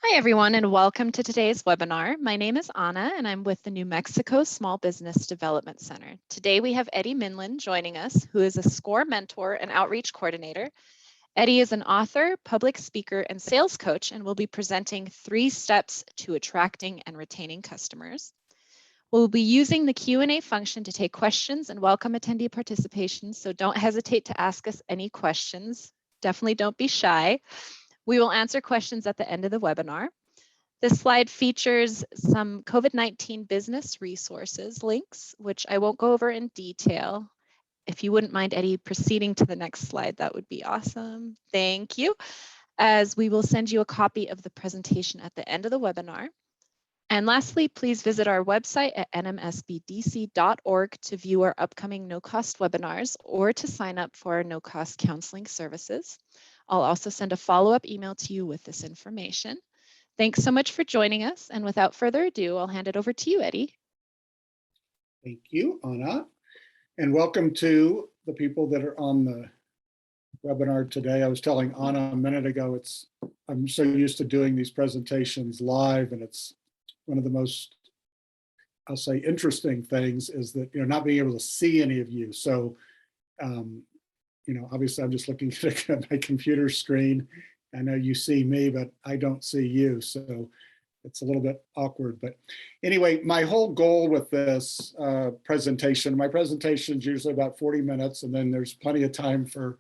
Hi, everyone, and welcome to today's webinar. My name is Anna, and I'm with the New Mexico Small Business Development Center. Today, we have Eddy Mindlin joining us, who is a SCORE mentor and outreach coordinator. Eddy is an author, public speaker, and sales coach, and will be presenting 3 steps to attracting and retaining customers. We'll be using the Q&A function to take questions and welcome attendee participation, so don't hesitate to ask us any questions. Definitely don't be shy. We will answer questions at the end of the webinar. This slide features some COVID-19 business resources links, which I won't go over in detail. If you wouldn't mind, Eddy, proceeding to the next slide, that would be awesome. Thank you. As we will send you a copy of the presentation at the end of the webinar. And lastly, please visit our website at nmsbdc.org to view our upcoming no-cost webinars or to sign up for our no-cost counseling services. I'll also send a follow-up email to you with this information. Thanks so much for joining us. And without further ado, I'll hand it over to you, Eddy. Thank you, Anna. And welcome to the people that are on the webinar today. I was telling Anna a minute ago, I'm so used to doing these presentations live, and it's one of the most, I'll say, interesting things is that, not being able to see any of you. So, obviously I'm just looking at my computer screen. I know you see me, but I don't see you. So it's a little bit awkward. But anyway, my whole goal with this presentation, my presentation is usually about 40 minutes, and then there's plenty of time for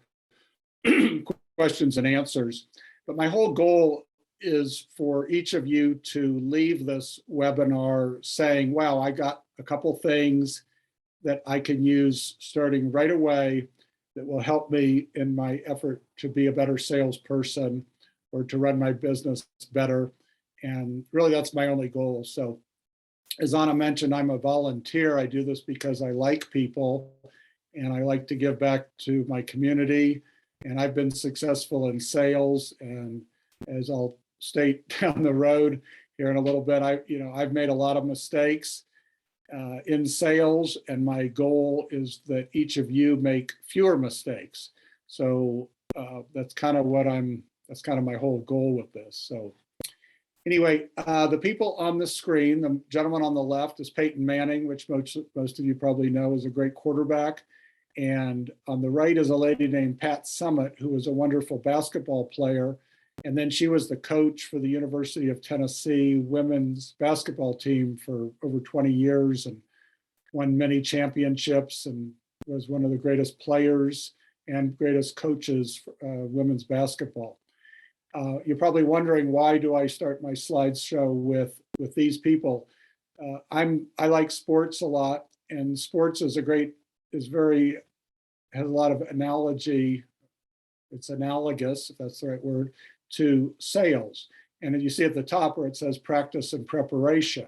questions and answers. But my whole goal is for each of you to leave this webinar saying, wow, I got a couple things that I can use starting right away that will help me in my effort to be a better salesperson or to run my business better. And really, that's my only goal. So as Anna mentioned, I'm a volunteer. I do this because I like people and I like to give back to my community. And I've been successful in sales. And as I'll state down the road here in a little bit, I've made a lot of mistakes in sales, and my goal is that each of you make fewer mistakes. So that's kind of my whole goal with this. So anyway, the people on the screen, the gentleman on the left is Peyton Manning, which most of you probably know is a great quarterback. And on the right is a lady named Pat Summitt, who was a wonderful basketball player. And then she was the coach for the University of Tennessee women's basketball team for over 20 years and won many championships and was one of the greatest players and greatest coaches for women's basketball. You're probably wondering, why do I start my slideshow with these people? I like sports a lot, and sports has a lot of analogy. It's analogous, if that's the right word, to sales. And you see at the top where it says practice and preparation.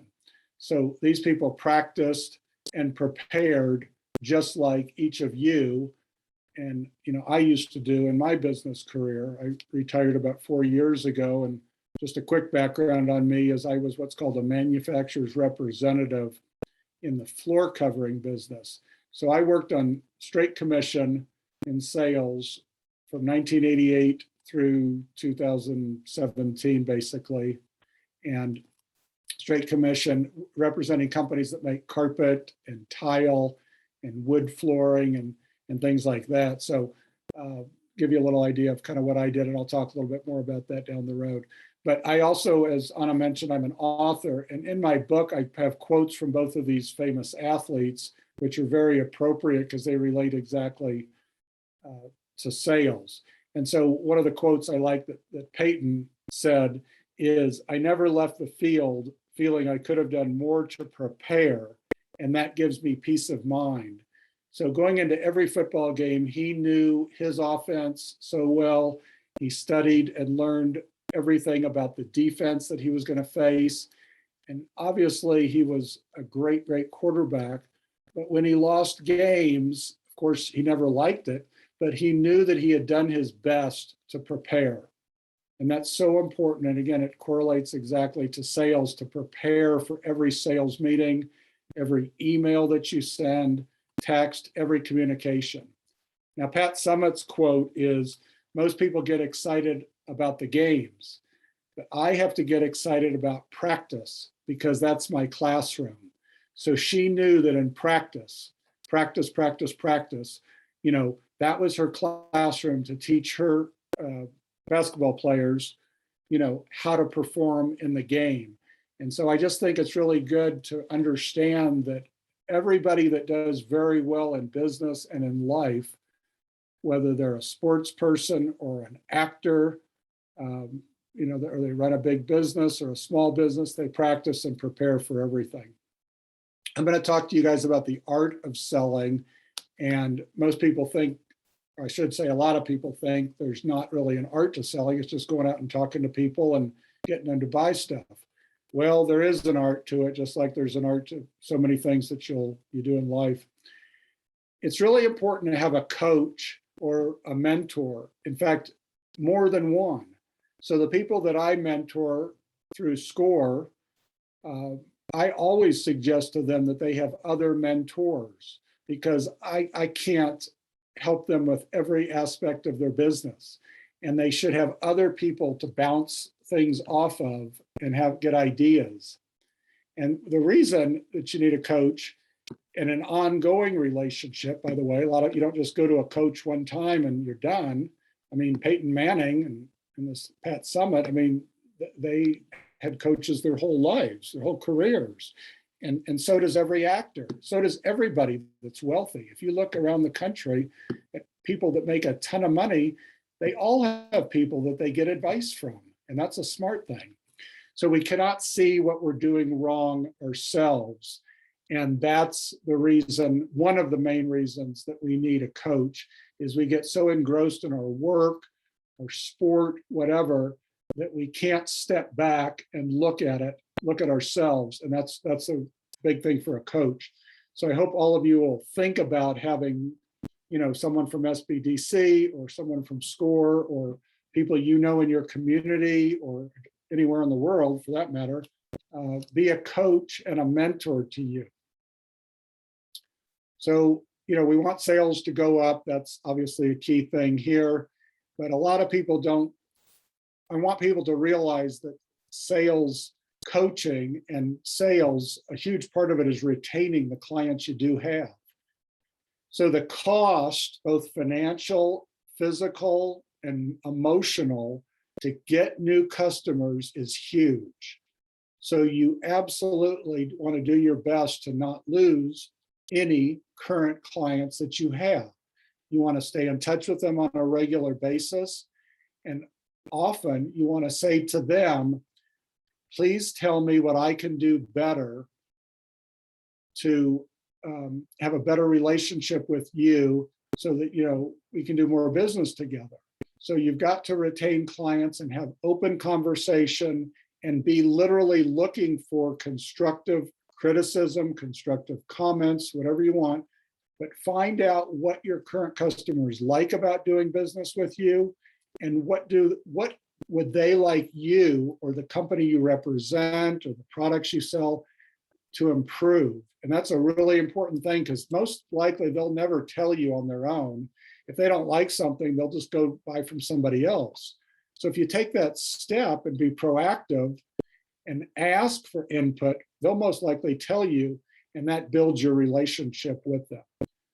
So these people practiced and prepared just like each of you. And I used to do in my business career. I retired about 4 years ago. And just a quick background on me is I was what's called a manufacturer's representative in the floor covering business. So I worked on straight commission in sales from 1988 through 2017, basically, and straight commission representing companies that make carpet and tile and wood flooring and things like that. So give you a little idea of kind of what I did, and I'll talk a little bit more about that down the road. But I also, as Anna mentioned, I'm an author, and in my book, I have quotes from both of these famous athletes, which are very appropriate because they relate exactly to sales. And so one of the quotes I like that Peyton said is, I never left the field feeling I could have done more to prepare, and that gives me peace of mind. So going into every football game, he knew his offense so well. He studied and learned everything about the defense that he was going to face. And obviously he was a great, great quarterback. But when he lost games, of course, he never liked it, but he knew that he had done his best to prepare. And that's so important. And again, it correlates exactly to sales, to prepare for every sales meeting, every email that you send, text, every communication. Now, Pat Summitt's quote is, most people get excited about the games. But I have to get excited about practice because that's my classroom. So she knew that in practice, practice, practice, practice, that was her classroom to teach her basketball players, how to perform in the game. And so I just think it's really good to understand that everybody that does very well in business and in life, whether they're a sports person or an actor, or they run a big business or a small business, they practice and prepare for everything. I'm going to talk to you guys about the art of selling. And most people think, or I should say a lot of people think, there's not really an art to selling. It's just going out and talking to people and getting them to buy stuff. Well, there is an art to it, just like there's an art to so many things that you do in life. It's really important to have a coach or a mentor. In fact, more than one. So the people that I mentor through SCORE, I always suggest to them that they have other mentors, because I can't help them with every aspect of their business. And they should have other people to bounce things off of and get ideas. And the reason that you need a coach in an ongoing relationship, by the way, you don't just go to a coach one time and you're done. I mean, Peyton Manning and this Pat Summit, they had coaches their whole lives, their whole careers. And so does every actor. So does everybody that's wealthy. If you look around the country at people that make a ton of money, they all have people that they get advice from. And that's a smart thing. So we cannot see what we're doing wrong ourselves. And that's the reason, one of the main reasons that we need a coach is we get so engrossed in our work or sport, whatever, that we can't step back and look at ourselves. And that's a big thing for a coach. So I hope all of you will think about having, someone from SBDC or someone from SCORE or people in your community or anywhere in the world for that matter, be a coach and a mentor to you. So, we want sales to go up. That's obviously a key thing here, but a lot of people don't. I want people to realize that sales coaching and sales, a huge part of it is retaining the clients you do have. So the cost, both financial, physical, and emotional, to get new customers is huge. So you absolutely want to do your best to not lose any current clients that you have. You want to stay in touch with them on a regular basis. And often you want to say to them, please tell me what I can do better to have a better relationship with you so that, we can do more business together. So you've got to retain clients and have open conversation and be literally looking for constructive criticism, constructive comments, whatever you want, but find out what your current customers like about doing business with you and what would they like you or the company you represent or the products you sell to improve. And that's a really important thing, because most likely they'll never tell you on their own. If they don't like something, they'll just go buy from somebody else. So if you take that step and be proactive and ask for input, they'll most likely tell you, and that builds your relationship with them.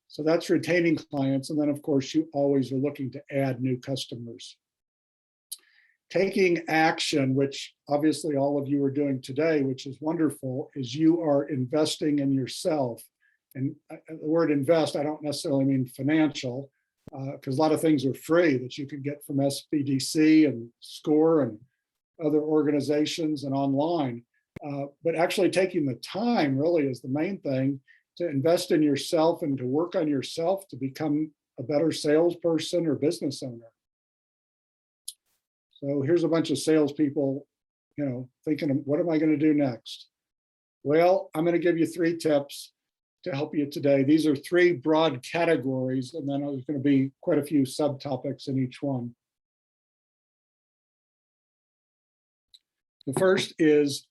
So that's retaining clients. And then of course, you always are looking to add new customers. Taking action, which obviously all of you are doing today, which is wonderful, is you are investing in yourself. And the word invest, I don't necessarily mean financial, because a lot of things are free that you can get from SBDC and SCORE and other organizations and online. But actually taking the time really is the main thing to invest in yourself and to work on yourself to become a better salesperson or business owner. So here's a bunch of salespeople, thinking, what am I going to do next? Well, I'm going to give you 3 tips to help you today. These are 3 broad categories, and then there's going to be quite a few subtopics in each one. The first is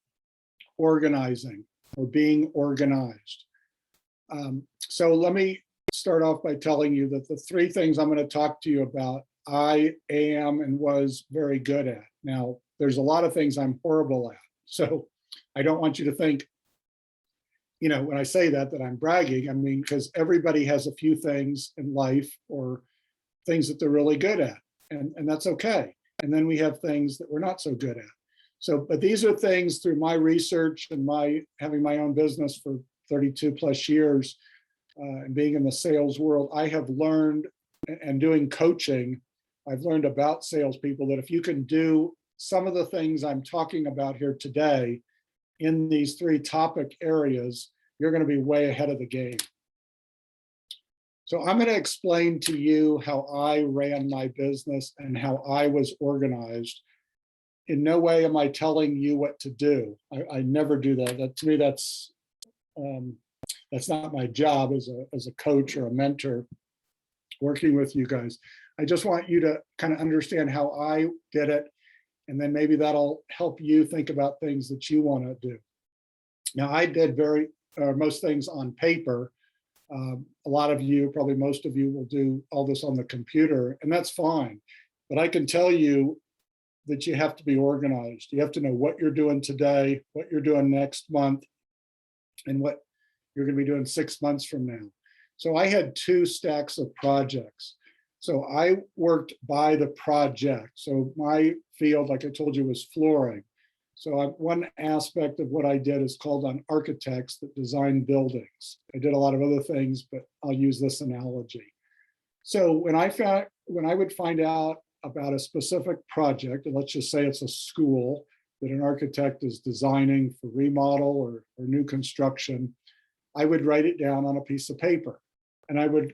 organizing or being organized. So let me start off by telling you that the 3 things I'm going to talk to you about, I am and was very good at. Now, there's a lot of things I'm horrible at. So I don't want you to think, when I say that I'm bragging. I mean, because everybody has a few things in life or things that they're really good at, and that's okay. And then we have things that we're not so good at. So, but these are things through my research and my having my own business for 32 plus years and being in the sales world, I have learned, and doing coaching, I've learned about salespeople that if you can do some of the things I'm talking about here today in these three topic areas, you're going to be way ahead of the game. So I'm going to explain to you how I ran my business and how I was organized. In no way am I telling you what to do. I never do that. To me, that's not my job as a coach or a mentor working with you guys. I just want you to kind of understand how I did it, and then maybe that'll help you think about things that you want to do. Now, I did most things on paper. A lot of you, probably most of you, will do all this on the computer, and that's fine. But I can tell you that you have to be organized. You have to know what you're doing today, what you're doing next month, and what you're going to be doing 6 months from now. So I had 2 stacks of projects. So I worked by the project. So my field, like I told you, was flooring. So one aspect of what I did is called on architects that design buildings. I did a lot of other things, but I'll use this analogy. So when I would find out about a specific project, and let's just say it's a school that an architect is designing for remodel or new construction, I would write it down on a piece of paper, and I would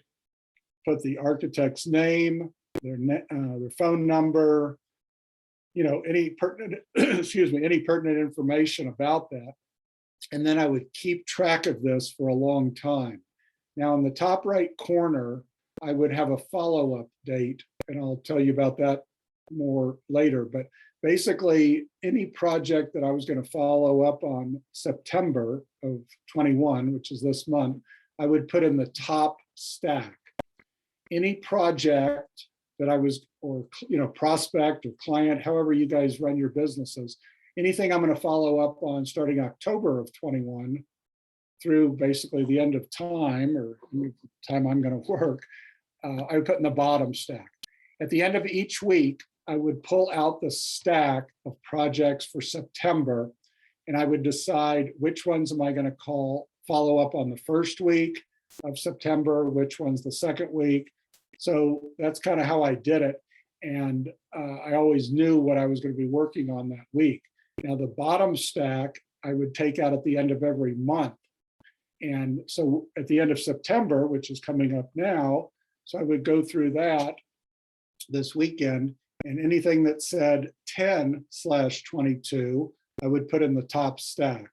put the architect's name, their phone number, any pertinent, any pertinent information about that. And then I would keep track of this for a long time. Now, in the top right corner, I would have a follow-up date, and I'll tell you about that more later. But basically, any project that I was going to follow up on September of 21, which is this month, I would put in the top stack. Any project that I was, or prospect or client, however you guys run your businesses, anything I'm going to follow up on starting October of 21 through basically the end of time, or the time I'm going to work, I would put in the bottom stack. At the end of each week, I would pull out the stack of projects for September, and I would decide which ones am I going to follow up on the first week of September, which one's the second week. So that's kind of how I did it. And I always knew what I was going to be working on that week. Now, the bottom stack, I would take out at the end of every month. And so at the end of September, which is coming up now, so I would go through that this weekend, and anything that said 10/22, I would put in the top stack.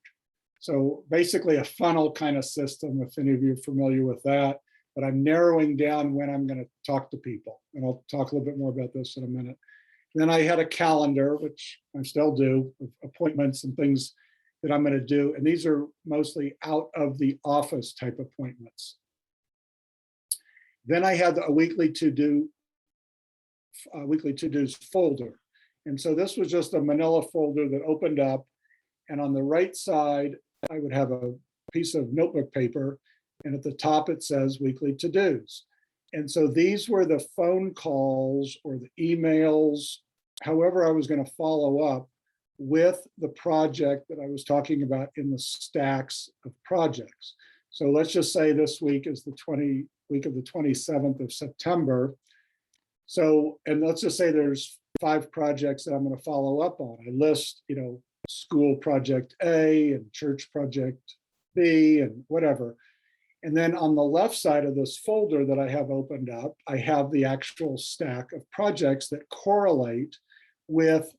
So basically a funnel kind of system, if any of you are familiar with that, but I'm narrowing down when I'm going to talk to people. And I'll talk a little bit more about this in a minute. Then I had a calendar, which I still do, of appointments and things that I'm going to do. And these are mostly out of the office type appointments. Then I had a weekly to-dos folder. And so this was just a manila folder that opened up. And on the right side, I would have a piece of notebook paper. And at the top, it says weekly to-dos. And so these were the phone calls or the emails, however I was going to follow up with the project that I was talking about in the stacks of projects. So let's just say this week is the week of the 27th of September. So, and let's just say there's 5 projects that I'm going to follow up on. I list, school project A and church project B and whatever. And then on the left side of this folder that I have opened up, I have the actual stack of projects that correlate with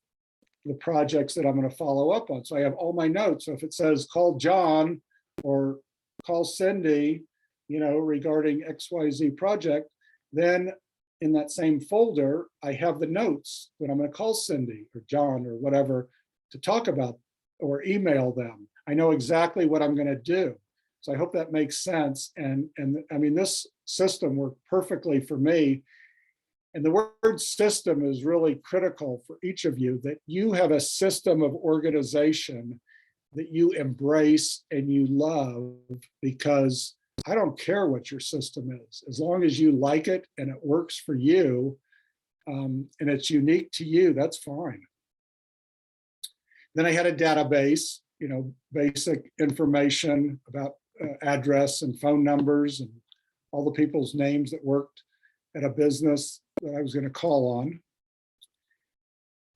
the projects that I'm going to follow up on. So I have all my notes. So if it says call John or call Cindy, regarding XYZ project, then in that same folder, I have the notes that I'm going to call Cindy or John or whatever to talk about or email them. I know exactly what I'm going to do. So I hope that makes sense. And I mean, this system worked perfectly for me. And the word system is really critical for each of you, that you have a system of organization that you embrace and you love, because I don't care what your system is, as long as you like it and it works for you, and it's unique to you, that's fine. Then I had a database, basic information about address and phone numbers and all the people's names that worked at a business that I was going to call on.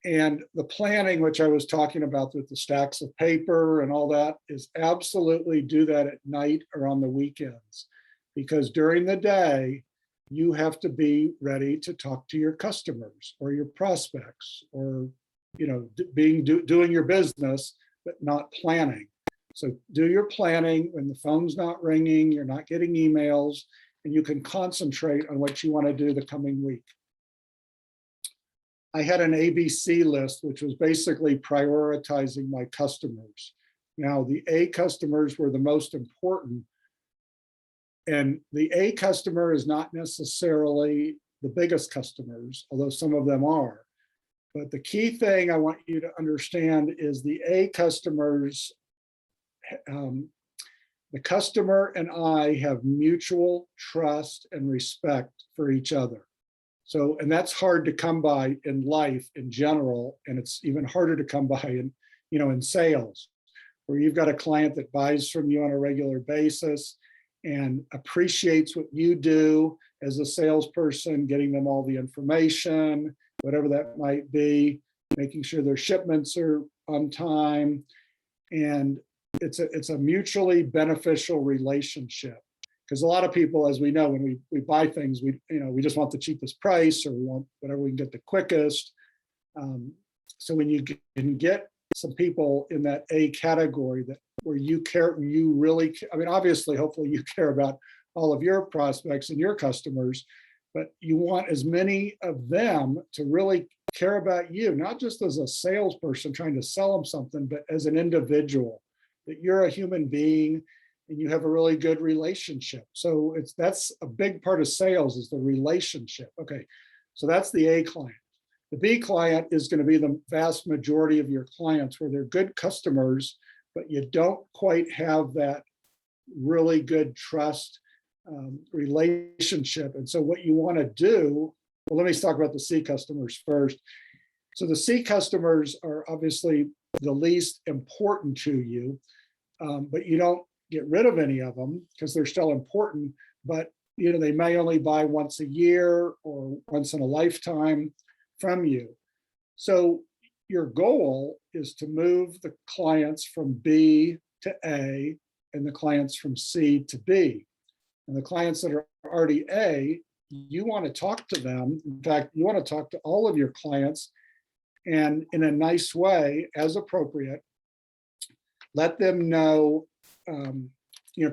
And the planning, which I was talking about with the stacks of paper and all that, is absolutely do that at night or on the weekends, because during the day, you have to be ready to talk to your customers or your prospects, or doing your business, but not planning. So do your planning when the phone's not ringing, you're not getting emails, and you can concentrate on what you want to do the coming week. I had an ABC list, which was basically prioritizing my customers. Now, the A customers were the most important. And the A customer is not necessarily the biggest customers, although some of them are. But the key thing I want you to understand is the A customers, the customer and I have mutual trust and respect for each other. So, and that's hard to come by in life in general, and it's even harder to come by in sales, where you've got a client that buys from you on a regular basis and appreciates what you do as a salesperson, getting them all the information, whatever that might be, making sure their shipments are on time. And it's a mutually beneficial relationship. Because a lot of people, as we know, when we buy things, we just want the cheapest price, or we want whatever we can get the quickest. So when you can get some people in that A category where you care, you really, obviously, hopefully you care about all of your prospects and your customers, but you want as many of them to really care about you, not just as a salesperson trying to sell them something, but as an individual, that you're a human being and you have a really good relationship. So that's a big part of sales, is the relationship. Okay, so that's the A client. The B client is going to be the vast majority of your clients, where they're good customers, but you don't quite have that really good trust relationship. And so what you want to do, well, let me talk about the C customers first. So the C customers are obviously the least important to you, but you don't get rid of any of them because they're still important, but they may only buy once a year or once in a lifetime from you. So your goal is to move the clients from B to A and the clients from C to B. And the clients that are already A, you want to talk to them. In fact, you want to talk to all of your clients, and in a nice way, as appropriate, let them know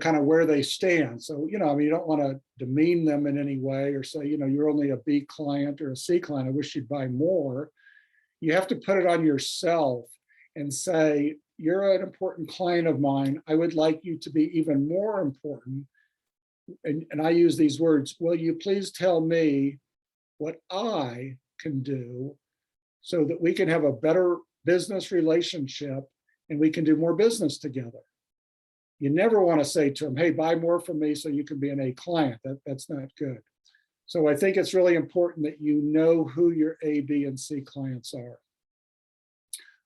kind of where they stand. So, you don't want to demean them in any way or say, you're only a B client or a C client, I wish you'd buy more. You have to put it on yourself and say, you're an important client of mine. I would like you to be even more important. And I use these words, will you please tell me what I can do so that we can have a better business relationship and we can do more business together. You never want to say to them, hey, buy more from me so you can be an A client. That's not good. So I think it's really important that you know who your A, B, and C clients are.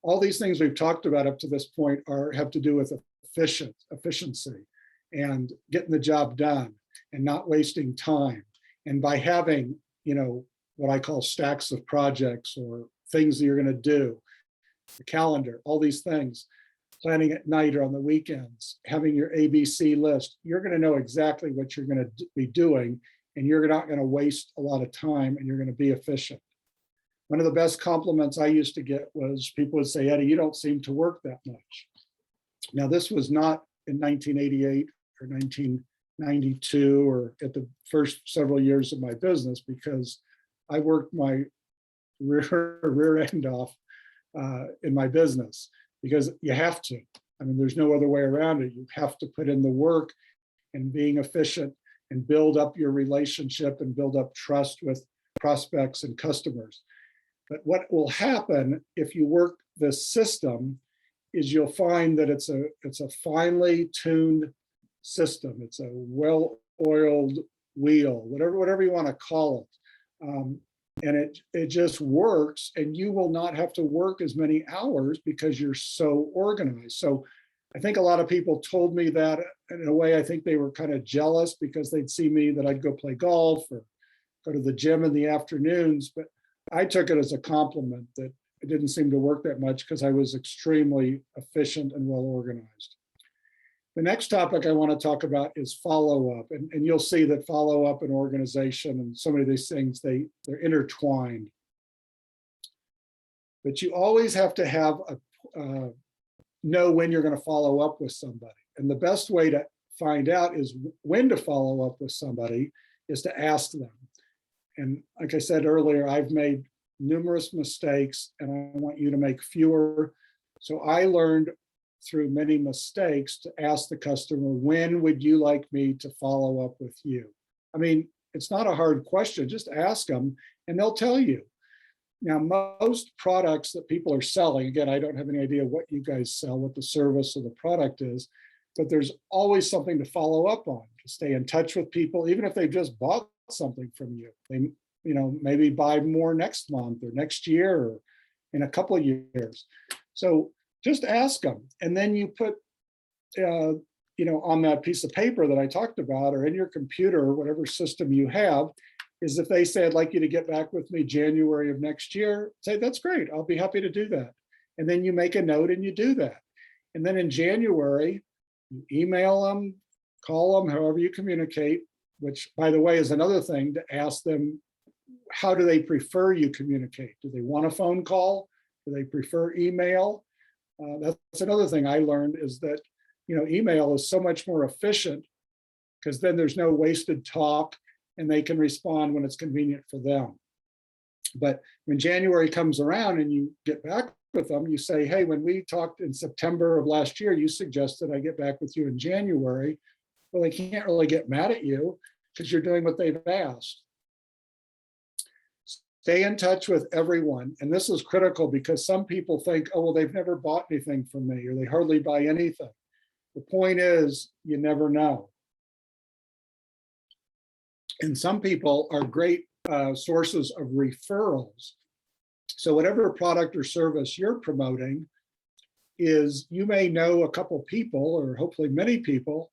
All these things we've talked about up to this point have to do with efficiency and getting the job done and not wasting time. And by having, what I call stacks of projects or things that you're going to do, the calendar, all these things, planning at night or on the weekends, having your ABC list, you're going to know exactly what you're going to be doing, and you're not going to waste a lot of time, and you're going to be efficient. One of the best compliments I used to get was people would say, Eddie, you don't seem to work that much. Now, this was not in 1988 or 1992 or at the first several years of my business, because I worked my rear end off in my business, because you have to. There's no other way around it. You have to put in the work and being efficient and build up your relationship and build up trust with prospects and customers. But what will happen if you work this system is you'll find that it's a finely tuned system. It's a well-oiled wheel, whatever you want to call it. And it just works, and you will not have to work as many hours because you're so organized. So I think a lot of people told me that in a way. I think they were kind of jealous because they'd see me that I'd go play golf or go to the gym in the afternoons, but I took it as a compliment that it didn't seem to work that much because I was extremely efficient and well organized. The next topic I want to talk about is follow-up, and you'll see that follow-up and organization and so many of these things, they're intertwined. But you always have to have know when you're going to follow up with somebody. And the best way to find out is when to follow up with somebody is to ask them. And like I said earlier, I've made numerous mistakes and I want you to make fewer. So I learned through many mistakes to ask the customer, when would you like me to follow up with you? I mean, it's not a hard question, just ask them and they'll tell you. Now, most products that people are selling, again, I don't have any idea what you guys sell, what the service or the product is, but there's always something to follow up on, to stay in touch with people, even if they've just bought something from you. They, maybe buy more next month or next year or in a couple of years. So just ask them. And then you put, on that piece of paper that I talked about or in your computer or whatever system you have, is if they say, I'd like you to get back with me January of next year, say, that's great. I'll be happy to do that. And then you make a note and you do that. And then in January, you email them, call them, however you communicate, which, by the way, is another thing to ask them, how do they prefer you communicate? Do they want a phone call? Do they prefer email? That's another thing I learned is that, email is so much more efficient because then there's no wasted talk and they can respond when it's convenient for them. But when January comes around and you get back with them, you say, hey, when we talked in September of last year, you suggested I get back with you in January. Well, they can't really get mad at you because you're doing what they've asked. Stay in touch with everyone. And this is critical because some people think, oh, well, they've never bought anything from me or they hardly buy anything. The point is, you never know. And some people are great sources of referrals. So whatever product or service you're promoting is, you may know a couple people or hopefully many people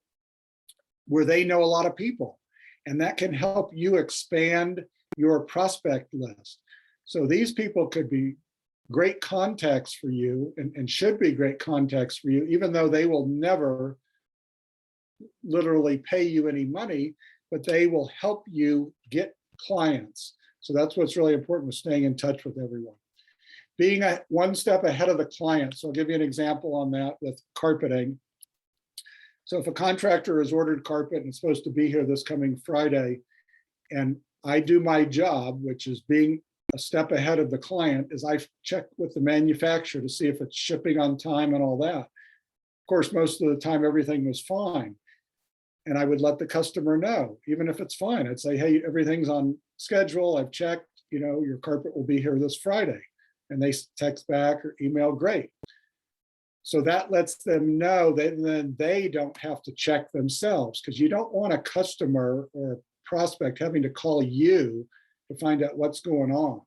where they know a lot of people. And that can help you expand your prospect list. So these people could be great contacts for you and should be great contacts for you, even though they will never literally pay you any money, but they will help you get clients. So that's what's really important with staying in touch with everyone. Being one step ahead of the client. So I'll give you an example on that with carpeting. So if a contractor has ordered carpet and it's supposed to be here this coming Friday, and I do my job, which is being a step ahead of the client, is I check with the manufacturer to see if it's shipping on time and all that. Of course, most of the time, everything was fine. And I would let the customer know, even if it's fine. I'd say, hey, everything's on schedule. I've checked, your carpet will be here this Friday. And they text back or email, great. So that lets them know that then they don't have to check themselves, because you don't want a customer or a prospect having to call you to find out what's going on.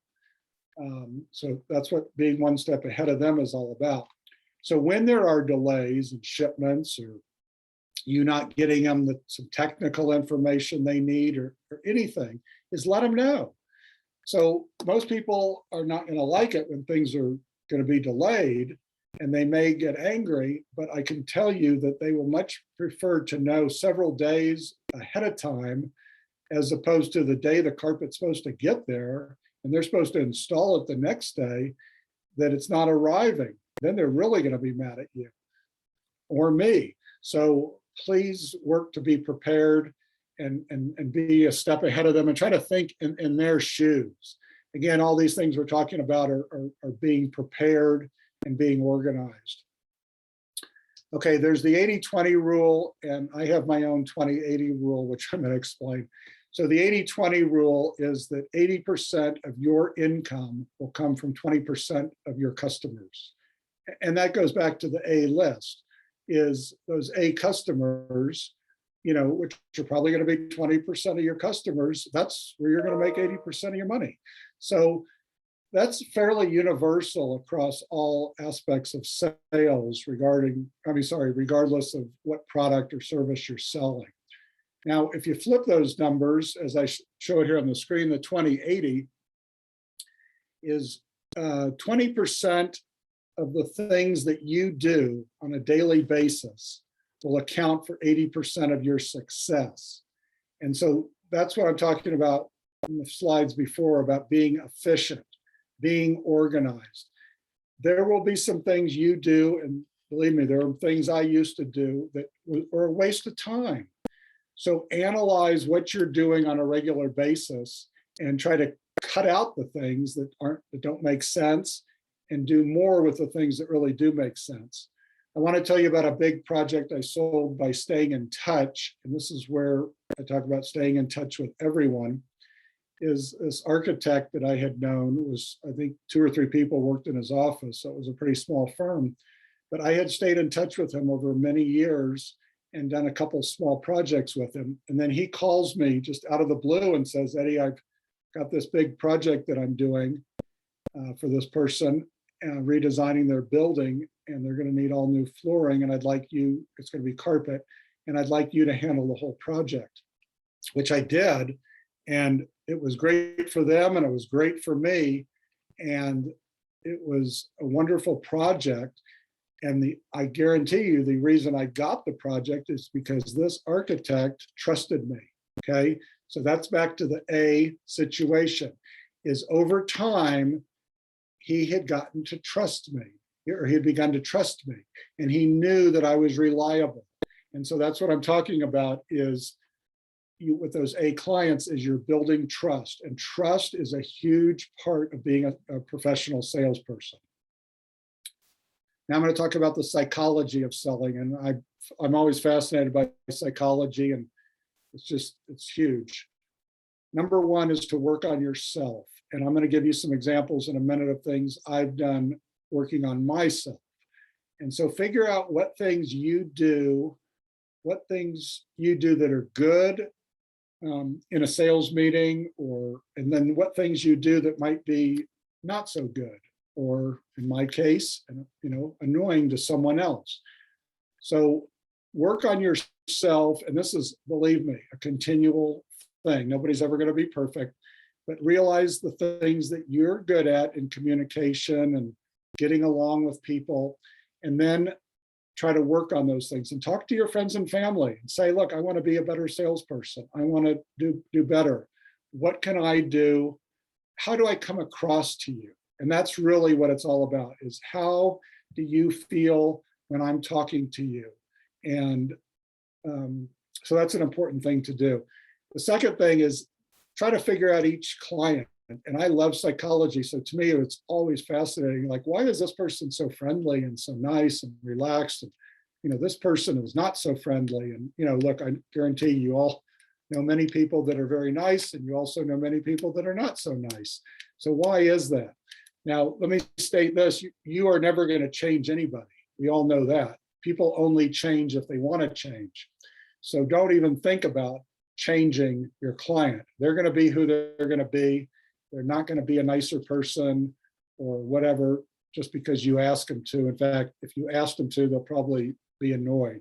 So that's what being one step ahead of them is all about. So when there are delays in shipments or you not getting them some technical information they need or anything, is let them know. So most people are not going to like it when things are going to be delayed, and they may get angry, but I can tell you that they will much prefer to know several days ahead of time, as opposed to the day the carpet's supposed to get there and they're supposed to install it the next day, that it's not arriving. Then they're really going to be mad at you or me. So please work to be prepared and be a step ahead of them and try to think in their shoes. Again, all these things we're talking about are being prepared and being organized. Okay, there's the 80-20 rule, and I have my own 20-80 rule, which I'm going to explain. So the 80-20 rule is that 80% of your income will come from 20% of your customers. And that goes back to the A list, is those A customers, which are probably going to be 20% of your customers, that's where you're going to make 80% of your money. So that's fairly universal across all aspects of sales regardless of what product or service you're selling. Now, if you flip those numbers, as I show it here on the screen, the 20-80 is 20% of the things that you do on a daily basis will account for 80% of your success. And so that's what I'm talking about in the slides before about being efficient, being organized. There will be some things you do, and believe me, there are things I used to do that were a waste of time. So analyze what you're doing on a regular basis and try to cut out the things that don't make sense and do more with the things that really do make sense. I want to tell you about a big project I sold by staying in touch. And this is where I talk about staying in touch with everyone. Is this architect that I had known, was, I think 2 or 3 people worked in his office. So it was a pretty small firm, but I had stayed in touch with him over many years and done a couple small projects with him. And then he calls me just out of the blue and says, Eddy, I've got this big project that I'm doing for this person, redesigning their building, and they're going to need all new flooring. And I'd like you, it's going to be carpet, and I'd like you to handle the whole project, which I did. And it was great for them and it was great for me. And it was a wonderful project. And I guarantee you the reason I got the project is because this architect trusted me, okay? So that's back to the A situation, is over time, he had gotten to trust me, or he had begun to trust me, and he knew that I was reliable. And so that's what I'm talking about is with those A clients is you're building trust, and trust is a huge part of being a professional salesperson. Now I'm going to talk about the psychology of selling, and I'm always fascinated by psychology, and it's huge. Number one is to work on yourself. And I'm going to give you some examples in a minute of things I've done working on myself. And so figure out what things you do that are good in a sales meeting, and then what things you do that might be not so good, or in my case, annoying to someone else. So work on yourself. And this is, believe me, a continual thing. Nobody's ever going to be perfect, but realize the things that you're good at in communication and getting along with people, and then try to work on those things and talk to your friends and family and say, look, I want to be a better salesperson. I want to do better. What can I do? How do I come across to you? And that's really what it's all about, is how do you feel when I'm talking to you? And so that's an important thing to do. The second thing is try to figure out each client. And I love psychology. So to me, it's always fascinating. Like, why is this person so friendly and so nice and relaxed? And, this person is not so friendly. And, look, I guarantee you all know many people that are very nice, and you also know many people that are not so nice. So why is that? Now, let me state this. You are never going to change anybody. We all know that. People only change if they want to change. So don't even think about changing your client. They're going to be who they're going to be. They're not going to be a nicer person or whatever just because you ask them to. In fact, if you ask them to, they'll probably be annoyed.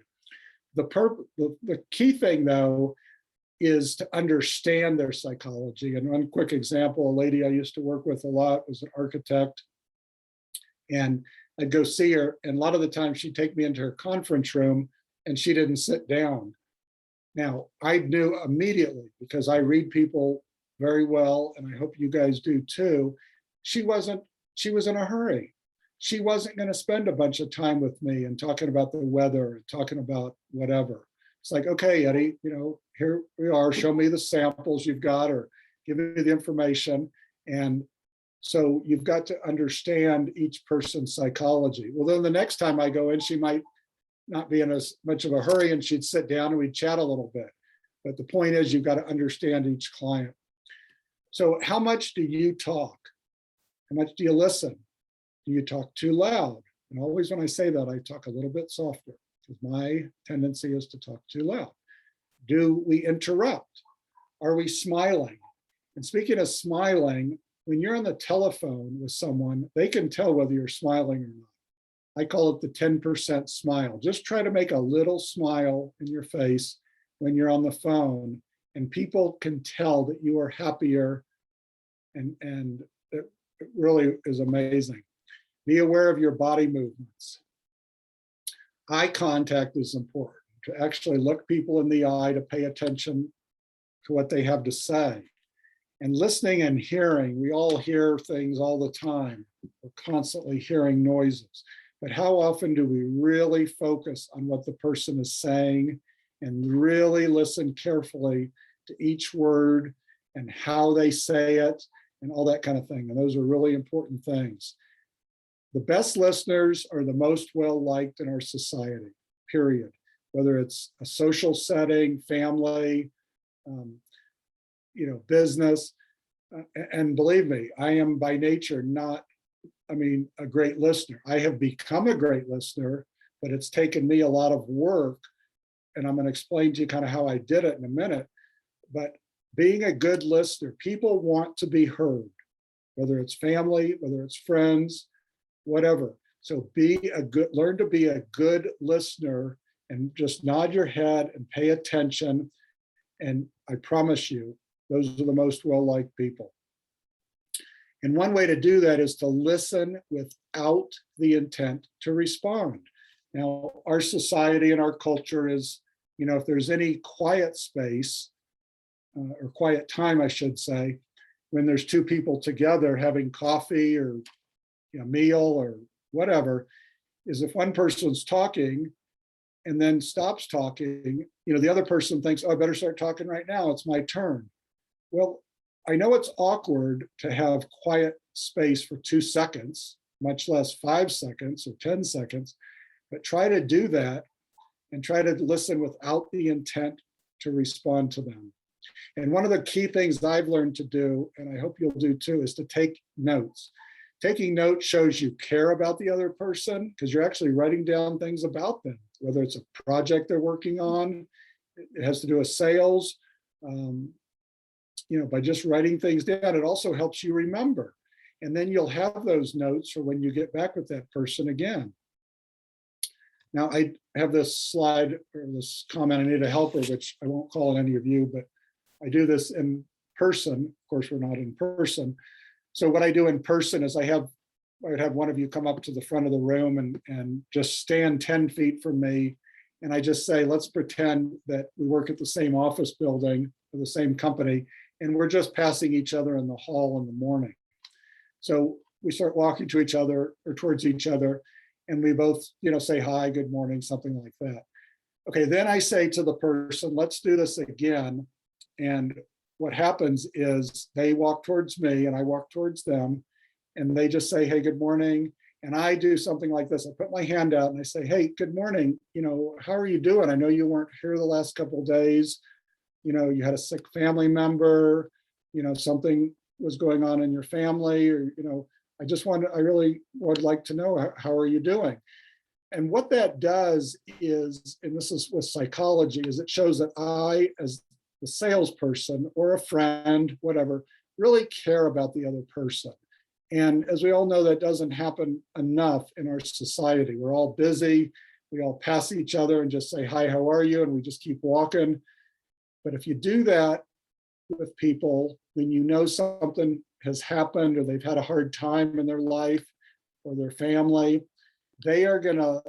The key thing, though, is to understand their psychology. And one quick example, a lady I used to work with a lot was an architect, and I'd go see her, and a lot of the time she'd take me into her conference room and she didn't sit down. Now, I knew immediately, because I read people very well, and I hope you guys do too, she was in a hurry. She wasn't going to spend a bunch of time with me and talking about the weather and talking about whatever. It's like, okay, Eddy, here we are, show me the samples you've got, or give me the information. And so you've got to understand each person's psychology. Well, then the next time I go in, she might not be in as much of a hurry, and she'd sit down and we'd chat a little bit. But the point is, you've got to understand each client. So how much do you talk? How much do you listen? Do you talk too loud? And always when I say that, I talk a little bit softer because my tendency is to talk too loud. Do we interrupt? Are we smiling? And speaking of smiling, when you're on the telephone with someone, they can tell whether you're smiling or not. I call it the 10% smile. Just try to make a little smile in your face when you're on the phone, and people can tell that you are happier, and it really is amazing. Be aware of your body movements. Eye contact is important, to actually look people in the eye, to pay attention to what they have to say. And listening and hearing, we all hear things all the time. We're constantly hearing noises. But how often do we really focus on what the person is saying and really listen carefully to each word and how they say it and all that kind of thing? And those are really important things. The best listeners are the most well-liked in our society, period. Whether it's a social setting, family, business. And believe me, I am by nature not, a great listener. I have become a great listener, but it's taken me a lot of work. And I'm going to explain to you kind of how I did it in a minute. But being a good listener, people want to be heard, whether it's family, whether it's friends, whatever. So learn to be a good listener and just nod your head and pay attention. And I promise you, those are the most well-liked people. And one way to do that is to listen without the intent to respond. Now, our society and our culture is, if there's any quiet space, or quiet time, I should say, when there's two people together having coffee or a meal or whatever, is if one person's talking and then stops talking, the other person thinks, oh, I better start talking right now, it's my turn. Well, I know it's awkward to have quiet space for 2 seconds, much less 5 seconds or 10 seconds, but try to do that and try to listen without the intent to respond to them. And one of the key things I've learned to do, and I hope you'll do too, is to take notes. Taking notes shows you care about the other person because you're actually writing down things about them, whether it's a project they're working on, it has to do with sales. By just writing things down, it also helps you remember. And then you'll have those notes for when you get back with that person again. Now, I have this slide or this comment, I need a helper, which I won't call on any of you, but I do this in person. Of course, we're not in person. So what I do in person is I would have one of you come up to the front of the room and just stand 10 feet from me. And I just say, let's pretend that we work at the same office building or the same company, and we're just passing each other in the hall in the morning. So we start walking to each other or towards each other, and we both, say hi, good morning, something like that. Okay, then I say to the person, let's do this again. And what happens is they walk towards me and I walk towards them, and they just say, hey, good morning. And I do something like this. I put my hand out and I say, hey, good morning. How are you doing? I know you weren't here the last couple of days. You had a sick family member, something was going on in your family, or, I really would like to know, how are you doing? And what that does is, and this is with psychology, is it shows that I, as the salesperson or a friend, whatever, really care about the other person. And as we all know, that doesn't happen enough in our society. We're all busy. We all pass each other and just say, hi, how are you? And we just keep walking. But if you do that with people, when you know something has happened or they've had a hard time in their life or their family, they are going to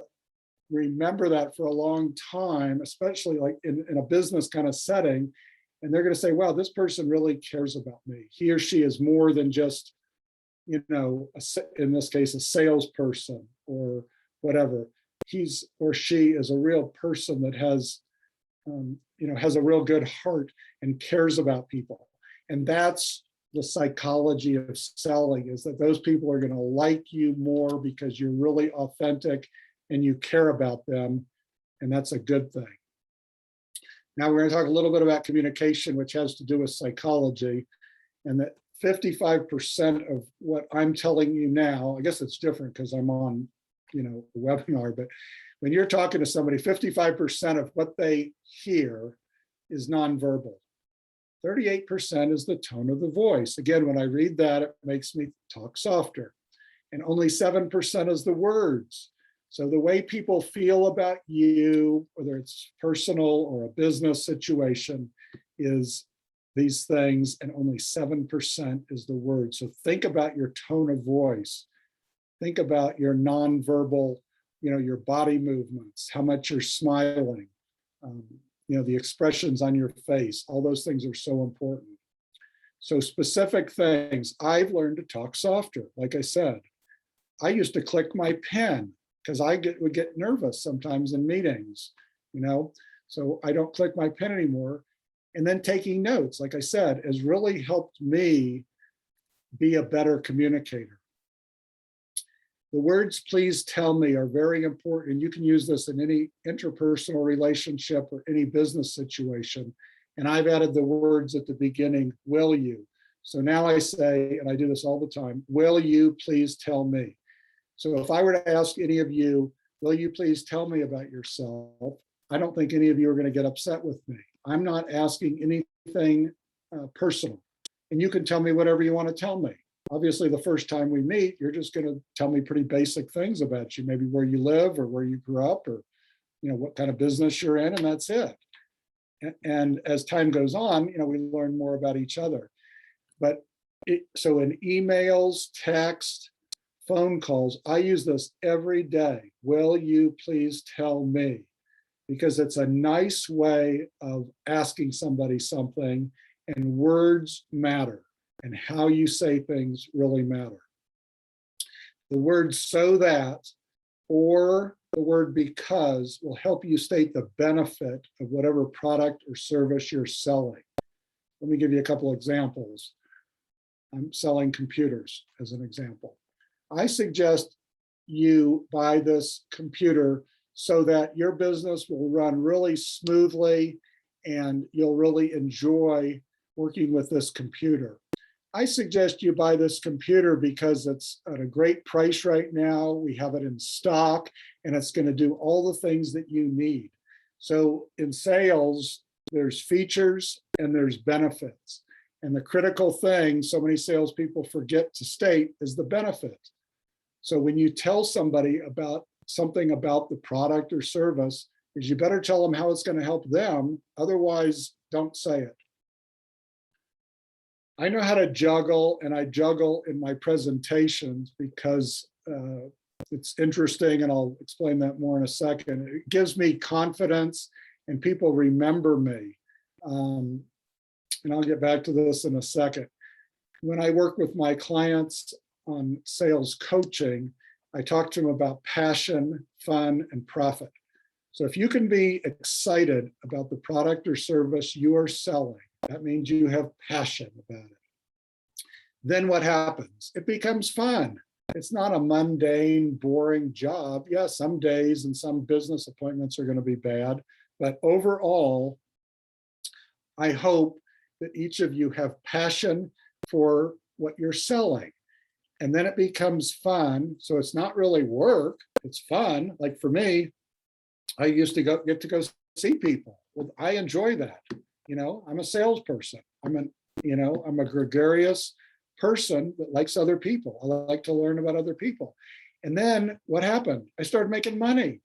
remember that for a long time, especially like in a business kind of setting. And they're going to say, wow, this person really cares about me. He or she is more than just, in this case, a salesperson or whatever. He's or she is a real person that has a real good heart and cares about people. And that's the psychology of selling, is that those people are going to like you more because you're really authentic and you care about them. And that's a good thing. Now we're going to talk a little bit about communication, which has to do with psychology, and that 55% of what I'm telling you now, I guess it's different because I'm on, a webinar, but when you're talking to somebody, 55% of what they hear is nonverbal. 38% is the tone of the voice. Again, when I read that, it makes me talk softer. And only 7% is the words. So the way people feel about you, whether it's personal or a business situation, is these things, and only 7% is the word. So think about your tone of voice. Think about your nonverbal, your body movements, how much you're smiling, the expressions on your face. All those things are so important. So specific things, I've learned to talk softer. Like I said, I used to click my pen because I would get nervous sometimes in meetings, so I don't click my pen anymore. And then taking notes, like I said, has really helped me be a better communicator. The words "please tell me" are very important. You can use this in any interpersonal relationship or any business situation. And I've added the words at the beginning, "will you?" So now I say, and I do this all the time, "will you please tell me?" So if I were to ask any of you, "will you please tell me about yourself?" I don't think any of you are going to get upset with me. I'm not asking anything personal. And you can tell me whatever you want to tell me. Obviously, the first time we meet, you're just going to tell me pretty basic things about you, maybe where you live or where you grew up or what kind of business you're in, and that's it. And as time goes on, we learn more about each other. But so in emails, text, phone calls, I use this every day. "Will you please tell me?" Because it's a nice way of asking somebody something, and words matter, and how you say things really matter. The word "so that" or the word "because" will help you state the benefit of whatever product or service you're selling. Let me give you a couple examples. I'm selling computers as an example. I suggest you buy this computer so that your business will run really smoothly and you'll really enjoy working with this computer. I suggest you buy this computer because it's at a great price right now. We have it in stock and it's going to do all the things that you need. So in sales, there's features and there's benefits. And the critical thing so many salespeople forget to state is the benefit. So when you tell somebody about something about the product or service, is you better tell them how it's going to help them. Otherwise, don't say it. I know how to juggle, and I juggle in my presentations because it's interesting, and I'll explain that more in a second. It gives me confidence, and people remember me. And I'll get back to this in a second. When I work with my clients on sales coaching, I talk to them about passion, fun, and profit. So if you can be excited about the product or service you are selling, that means you have passion about it. Then what happens? It becomes fun. It's not a mundane, boring job. Yeah, some days and some business appointments are going to be bad, but overall, I hope that each of you have passion for what you're selling. And then it becomes fun. So it's not really work, it's fun. Like for me, I used to get to go see people. Well, I enjoy that. I'm a salesperson. I'm a gregarious person that likes other people. I like to learn about other people. And then what happened? I started making money.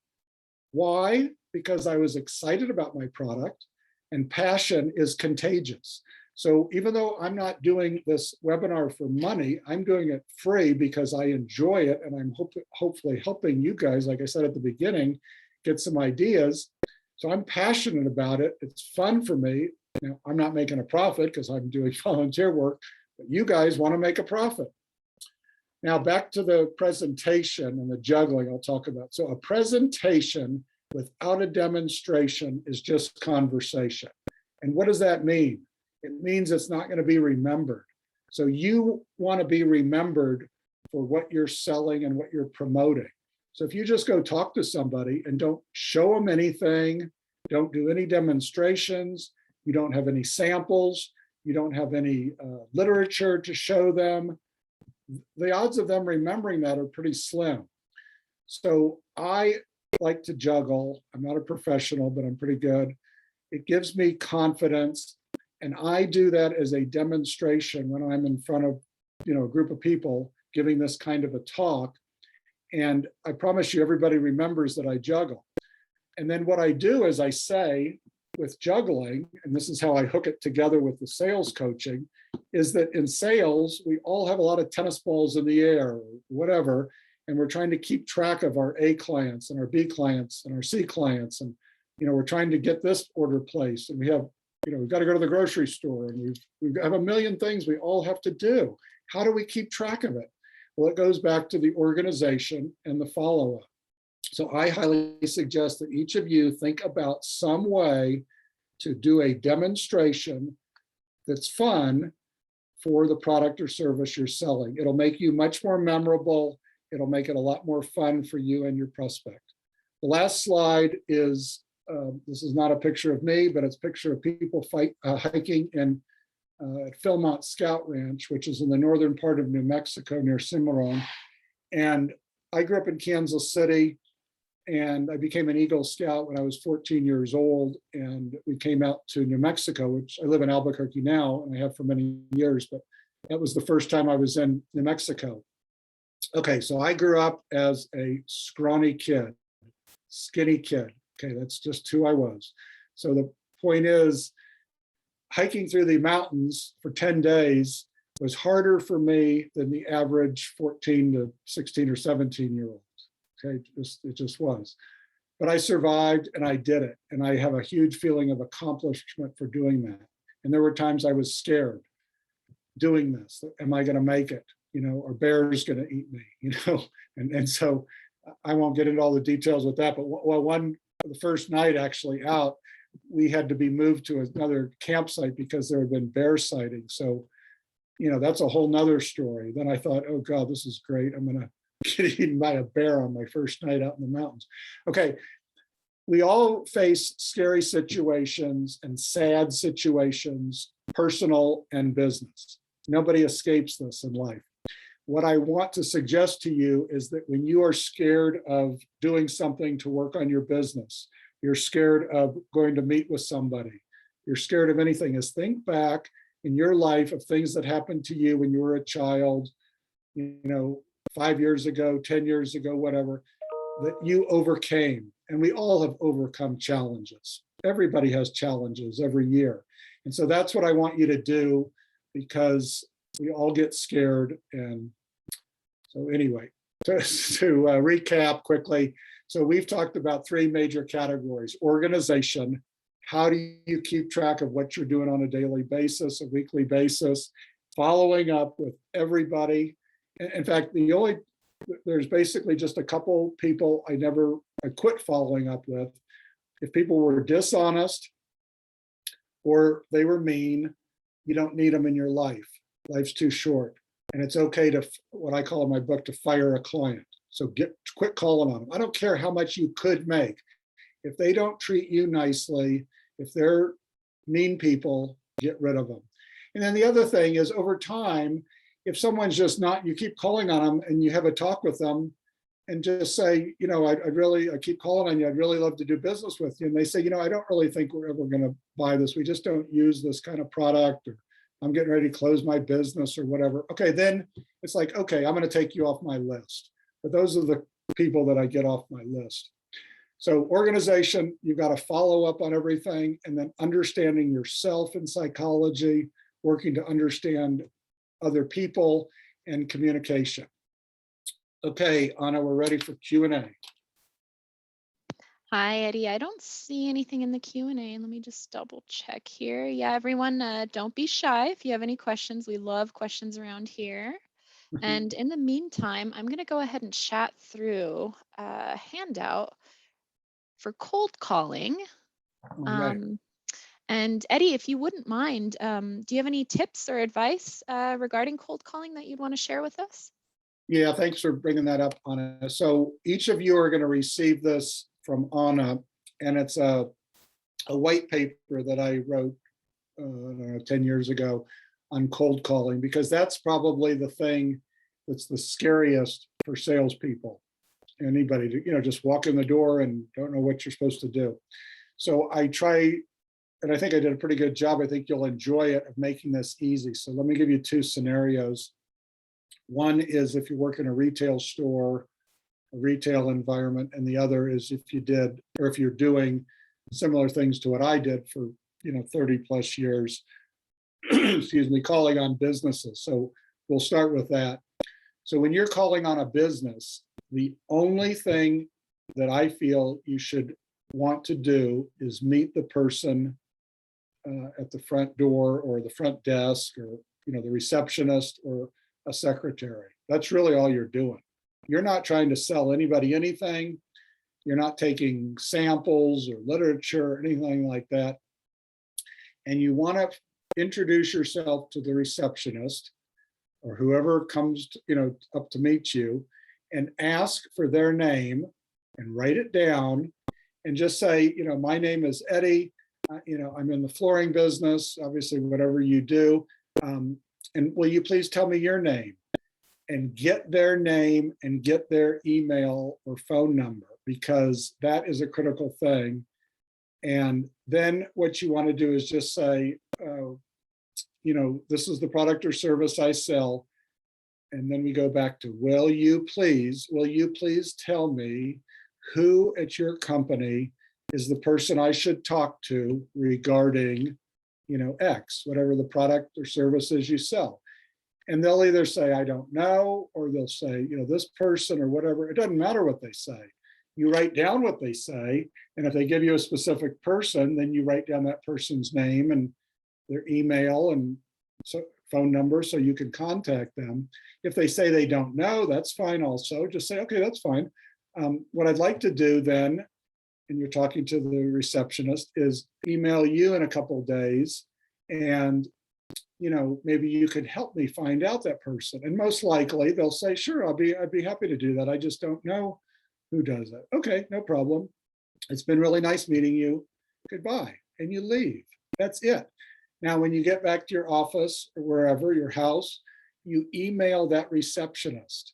Why? Because I was excited about my product, and passion is contagious. So even though I'm not doing this webinar for money, I'm doing it free because I enjoy it, and I'm hopefully helping you guys, like I said at the beginning, get some ideas. So I'm passionate about it. It's fun for me. I'm not making a profit because I'm doing volunteer work, but you guys want to make a profit. Now back to the presentation and the juggling I'll talk about. So a presentation without a demonstration is just conversation. And what does that mean? It means it's not going to be remembered. So you want to be remembered for what you're selling and what you're promoting. So if you just go talk to somebody and don't show them anything, don't do any demonstrations, you don't have any samples, you don't have any literature to show them, the odds of them remembering that are pretty slim. So I like to juggle. I'm not a professional, but I'm pretty good. It gives me confidence. And I do that as a demonstration when I'm in front of, a group of people giving this kind of a talk. And I promise you, everybody remembers that I juggle. And then what I do is I say with juggling, and this is how I hook it together with the sales coaching, is that in sales, we all have a lot of tennis balls in the air, or whatever, and we're trying to keep track of our A clients and our B clients and our C clients. And, we're trying to get this order placed, and we have, we've got to go to the grocery store, and we have a million things we all have to do. How do we keep track of it? Well, it goes back to the organization and the follow-up. So I highly suggest that each of you think about some way to do a demonstration that's fun for the product or service you're selling. It'll make you much more memorable. It'll make it a lot more fun for you and your prospect. The last slide is, this is not a picture of me, but it's a picture of people hiking in at Philmont Scout Ranch, which is in the northern part of New Mexico near Cimarron. And I grew up in Kansas City, and I became an Eagle Scout when I was 14 years old. And we came out to New Mexico, which I live in Albuquerque now, and I have for many years, but that was the first time I was in New Mexico. Okay, so I grew up as a scrawny kid, skinny kid. Okay, that's just who I was. So the point is, hiking through the mountains for 10 days was harder for me than the average 14 to 16 or 17-year-old. Okay, it just was. But I survived and I did it. And I have a huge feeling of accomplishment for doing that. And there were times I was scared doing this. Am I going to make it? Or bear's going to eat me, And so I won't get into all the details with that. But the first night actually out, we had to be moved to another campsite because there had been bear sightings. So, that's a whole nother story. Then I thought, oh God, this is great. I'm going to get eaten by a bear on my first night out in the mountains. Okay. We all face scary situations and sad situations, personal and business. Nobody escapes this in life. What I want to suggest to you is that when you are scared of doing something to work on your business, you're scared of going to meet with somebody, you're scared of anything, is think back in your life of things that happened to you when you were a child, 5 years ago, 10 years ago, whatever, that you overcame. And we all have overcome challenges. Everybody has challenges every year. And so that's what I want you to do, because we all get scared. And so anyway, to recap quickly, so we've talked about three major categories: organization. How do you keep track of what you're doing on a daily basis, a weekly basis? Following up with everybody. In fact, there's basically just a couple people I quit following up with. If people were dishonest or they were mean, you don't need them in your life. Life's too short. And it's okay to, what I call in my book, to fire a client. So quit calling on them. I don't care how much you could make. If they don't treat you nicely, if they're mean people, get rid of them. And then the other thing is, over time, if someone's just not, you keep calling on them and you have a talk with them and just say, I keep calling on you. I'd really love to do business with you. And they say, I don't really think we're ever going to buy this. We just don't use this kind of product, or I'm getting ready to close my business or whatever. Okay, then it's like, okay, I'm going to take you off my list. But those are the people that I get off my list. So organization, you've got to follow up on everything, and then understanding yourself in psychology, working to understand other people, and communication. Okay, Anna, we're ready for Q&A. Hi, Eddie. I don't see anything in the Q&A. Let me just double check here. Yeah, everyone, don't be shy if you have any questions. We love questions around here. And in the meantime, I'm going to go ahead and chat through a handout for cold calling. Right. And Eddie, if you wouldn't mind, do you have any tips or advice regarding cold calling that you'd want to share with us? Yeah, thanks for bringing that up, Anna. So each of you are going to receive this from Anna, and it's a a white paper that I wrote 10 years ago on cold calling, because that's probably the thing that's the scariest for salespeople. Anybody to, just walk in the door and don't know what you're supposed to do. So I try, and I think I did a pretty good job. I think you'll enjoy it, of making this easy. So let me give you two scenarios. One is if you work in a retail store, a retail environment, and the other is if you're doing similar things to what I did for 30 plus years, excuse me, calling on businesses. So we'll start with that. So when you're calling on a business, the only thing that I feel you should want to do is meet the person at the front door or the front desk, or the receptionist or a secretary. That's really all you're doing. You're not trying to sell anybody anything. You're not taking samples or literature or anything like that. And you want to introduce yourself to the receptionist or whoever comes up to meet you, and ask for their name and write it down, and just say, my name is Eddie. I'm in the flooring business, obviously, whatever you do. And will you please tell me your name? And get their name and get their email or phone number, because that is a critical thing. And then what you want to do is just say, this is the product or service I sell. And then we go back to, will you please tell me who at your company is the person I should talk to regarding, X, whatever the product or service is you sell. And they'll either say, I don't know, or they'll say, this person or whatever. It doesn't matter what they say. You write down what they say. And if they give you a specific person, then you write down that person's name and their email and phone number so you can contact them. If they say they don't know, that's fine also. Just say, okay, that's fine. What I'd like to do then, and you're talking to the receptionist, is email you in a couple of days, and maybe you could help me find out that person. And most likely they'll say, sure, I'd be happy to do that. I just don't know who does that. Okay, no problem. It's been really nice meeting you. Goodbye. And you leave. That's it. Now, when you get back to your office or wherever, your house, you email that receptionist.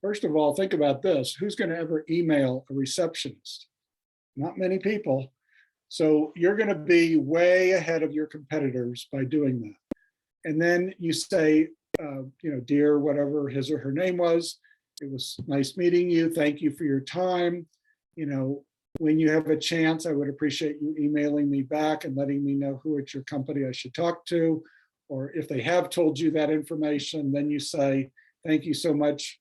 First of all, think about this. Who's going to ever email a receptionist? Not many people. So you're going to be way ahead of your competitors by doing that. And then you say, dear, whatever his or her name was, it was nice meeting you. Thank you for your time. When you have a chance, I would appreciate you emailing me back and letting me know who at your company I should talk to. Or if they have told you that information, then you say, thank you so much,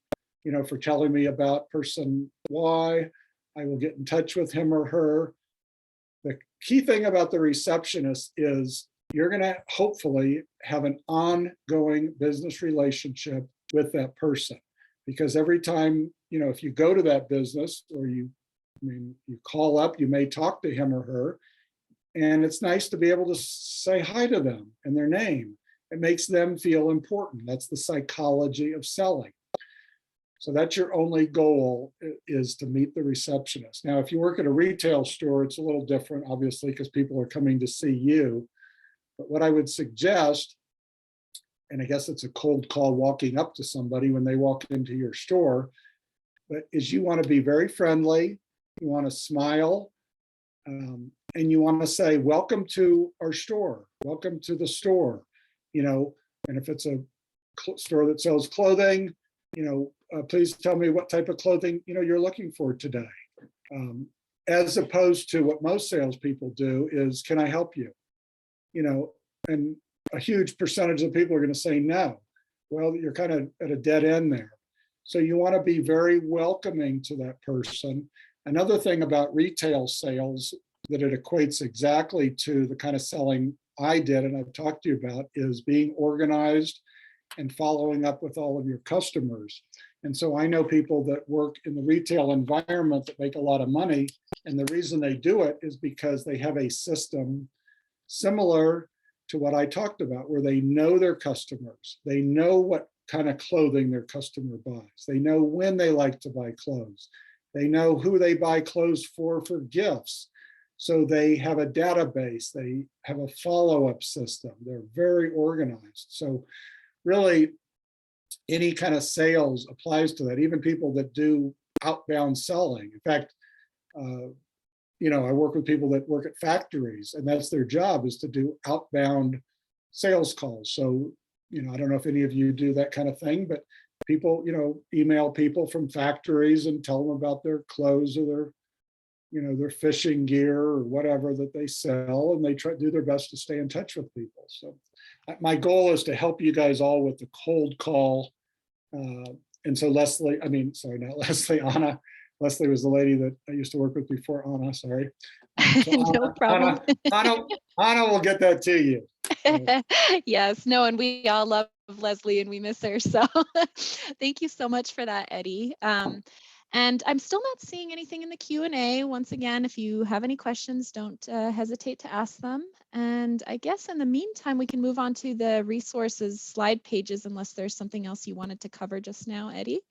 for telling me about person Y. I will get in touch with him or her. The key thing about the receptionist is you're going to hopefully have an ongoing business relationship with that person, because every time, if you go to that business or you call up, you may talk to him or her, and it's nice to be able to say hi to them and their name. It makes them feel important. That's the psychology of selling. So that's your only goal, is to meet the receptionist. Now, if you work at a retail store, it's a little different, obviously, because people are coming to see you. But what I would suggest, and I guess it's a cold call walking up to somebody when they walk into your store, but is you want to be very friendly, you want to smile, and you want to say, welcome to our store, welcome to the store, and if it's a store that sells clothing, please tell me what type of clothing, you're looking for today. As opposed to what most salespeople do is, can I help you? And a huge percentage of people are going to say no. Well, you're kind of at a dead end there. So you want to be very welcoming to that person. Another thing about retail sales that it equates exactly to the kind of selling I did and I've talked to you about is being organized and following up with all of your customers. And so I know people that work in the retail environment that make a lot of money. And the reason they do it is because they have a system similar to what I talked about, where they know their customers. They know what kind of clothing their customer buys. They know when they like to buy clothes. They know who they buy clothes for gifts. So they have a database, they have a follow-up system, they're very organized. So really, any kind of sales applies to that, even people that do outbound selling. In fact, I work with people that work at factories, and that's their job, is to do outbound sales calls. So, I don't know if any of you do that kind of thing, but people, email people from factories and tell them about their clothes or their fishing gear or whatever that they sell, and they try to do their best to stay in touch with people. So my goal is to help you guys all with the cold call. And so Leslie, sorry, not Leslie, Anna. Leslie was the lady that I used to work with before Anna, sorry. So No problem. Anna will get that to you. Yes, no, and we all love Leslie and we miss her. So thank you so much for that, Eddy. And I'm still not seeing anything in the Q&A. Once again, if you have any questions, don't hesitate to ask them. And I guess in the meantime, we can move on to the resources slide pages, unless there's something else you wanted to cover just now, Eddy.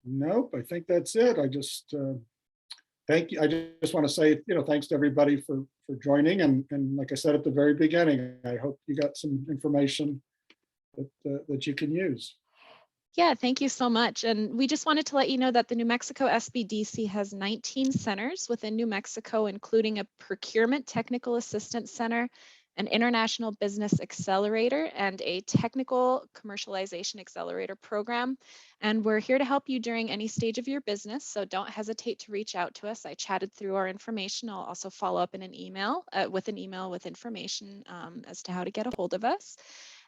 Nope, I think that's it. I just thank you. I just want to say, thanks to everybody for joining. And like I said at the very beginning, I hope you got some information that you can use. Yeah, thank you so much. And we just wanted to let you know that the New Mexico SBDC has 19 centers within New Mexico, including a procurement technical assistance center, an international business accelerator, and a technical commercialization accelerator program. And we're here to help you during any stage of your business, so don't hesitate to reach out to us. I chatted through our information. I'll also follow up in an email with information as to how to get a hold of us.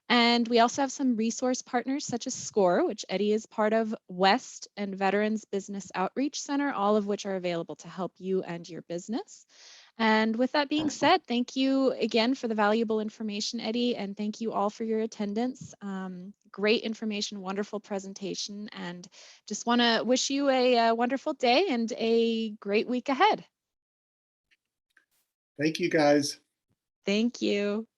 And we also have some resource partners such as SCORE, which Eddy is part of, West, and Veterans Business Outreach Center, all of which are available to help you and your business. And with that being said, thank you again for the valuable information, Eddy, and thank you all for your attendance. Great information, wonderful presentation, and just want to wish you a wonderful day and a great week ahead. Thank you, guys. Thank you.